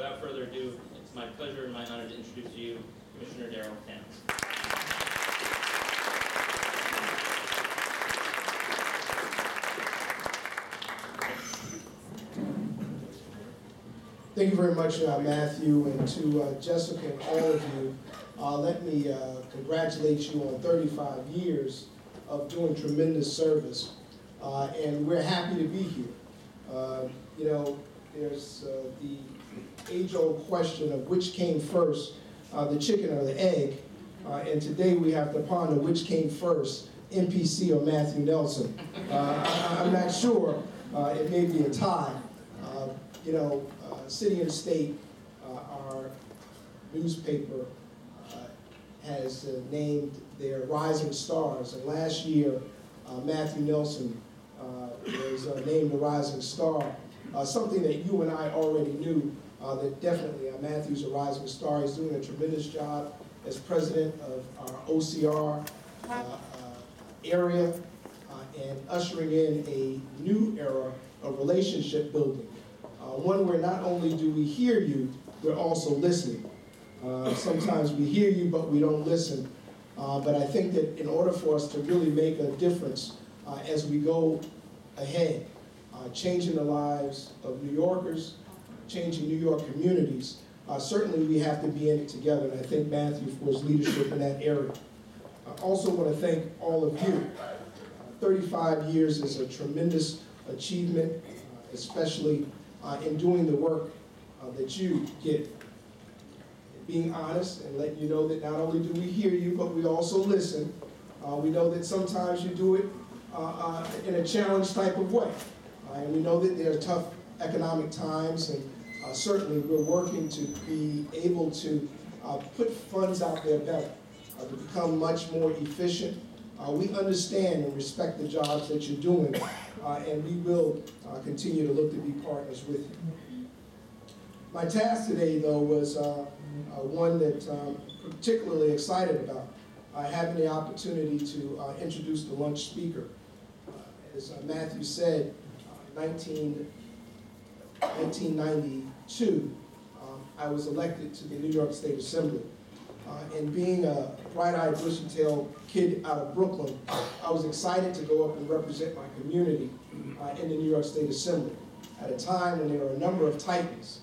without further ado, it's my pleasure and my honor to introduce to you Commissioner Darryl. Thank you very much, Matthew, and to Jessica and all of you. Let me congratulate you on 35 years of doing tremendous service, and we're happy to be here. You know, there's the age-old question of which came first, the chicken or the egg, and today we have to ponder which came first, NPC or Matthew Nelson. I'm not sure. It may be a tie. You know, City and State, our newspaper, has named their rising stars. And last year, Matthew Nelson was named the rising star. Something that you and I already knew, that definitely Matthew's a rising star. He's doing a tremendous job as president of our OCR area and ushering in a new era of relationship building. One where not only do we hear you, we're also listening. Sometimes we hear you, but we don't listen. But I think that in order for us to really make a difference as we go ahead, changing the lives of New Yorkers, changing New York communities, certainly we have to be in it together. And I thank Matthew for his leadership in that area. I also want to thank all of you. 35 years is a tremendous achievement, especially in doing the work that you get. Being honest and letting you know that not only do we hear you, but we also listen. We know that sometimes you do it in a challenged type of way. And we know that there are tough economic times, and certainly we're working to be able to put funds out there better, to become much more efficient. We understand and respect the jobs that you're doing, and we will continue to look to be partners with you. My task today, though, was one that I'm particularly excited about, having the opportunity to introduce the lunch speaker. As Matthew said, 1992, I was elected to the New York State Assembly. And being a bright-eyed, bushy-tailed kid out of Brooklyn, I was excited to go up and represent my community in the New York State Assembly at a time when there were a number of titans.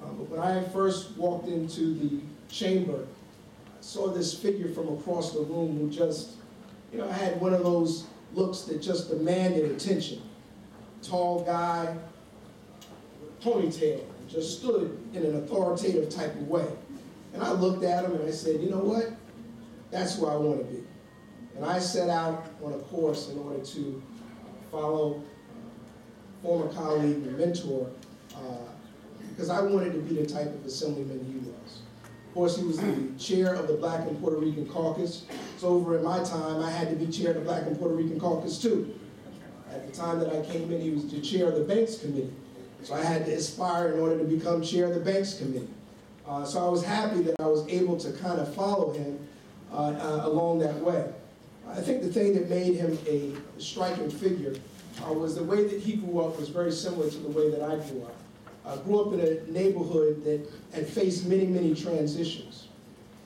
But when I first walked into the chamber, I saw this figure from across the room who just, you know, had one of those looks that just demanded attention. Tall guy, with a ponytail, and just stood in an authoritative type of way. And I looked at him and I said, you know what? That's where I want to be. And I set out on a course in order to follow former colleague and mentor, because I wanted to be the type of assemblyman he was. Of course, he was the chair of the Black and Puerto Rican Caucus. So over in my time, I had to be chair of the Black and Puerto Rican Caucus too. At the time that I came in, he was the chair of the Banks Committee. So I had to aspire in order to become chair of the Banks Committee. So I was happy that I was able to kind of follow him along that way. I think the thing that made him a striking figure was the way that he grew up was very similar to the way that I grew up. I grew up in a neighborhood that had faced many, many transitions.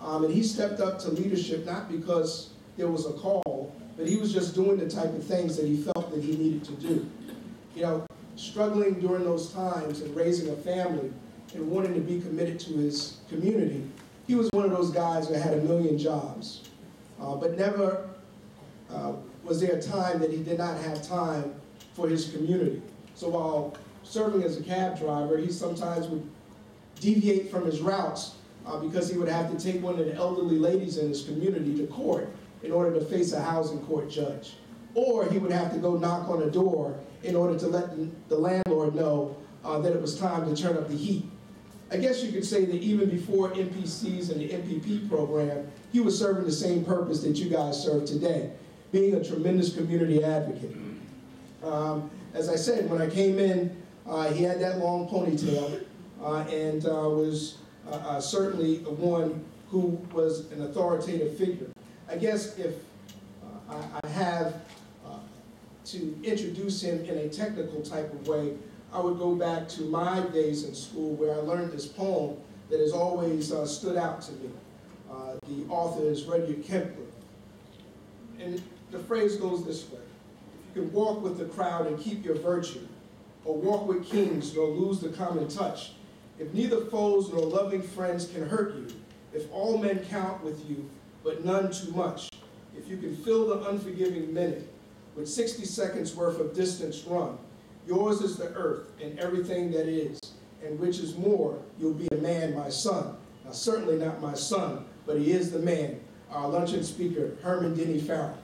And he stepped up to leadership not because there was a call, but he was just doing the type of things that he felt that he needed to do. You know, struggling during those times and raising a family and wanting to be committed to his community, he was one of those guys who had a million jobs. But never was there a time that he did not have time for his community. So while serving as a cab driver, he sometimes would deviate from his routes because he would have to take one of the elderly ladies in his community to court in order to face a housing court judge. Or he would have to go knock on a door in order to let the landlord know that it was time to turn up the heat. I guess you could say that even before NPCs and the NPP program, he was serving the same purpose that you guys serve today, being a tremendous community advocate. As I said, when I came in, he had that long ponytail and was certainly one who was an authoritative figure. I guess if I have to introduce him in a technical type of way, I would go back to my days in school where I learned this poem that has always stood out to me. The author is Rudyard Kipling. And the phrase goes this way: if you can walk with the crowd and keep your virtue, or walk with kings nor lose the common touch, if neither foes nor loving friends can hurt you, if all men count with you, but none too much, if you can fill the unforgiving minute with 60 seconds worth of distance run, yours is the earth and everything that is, and which is more, you'll be a man, my son. Now, certainly not my son, but he is the man, our luncheon speaker, Herman Denny Farrell.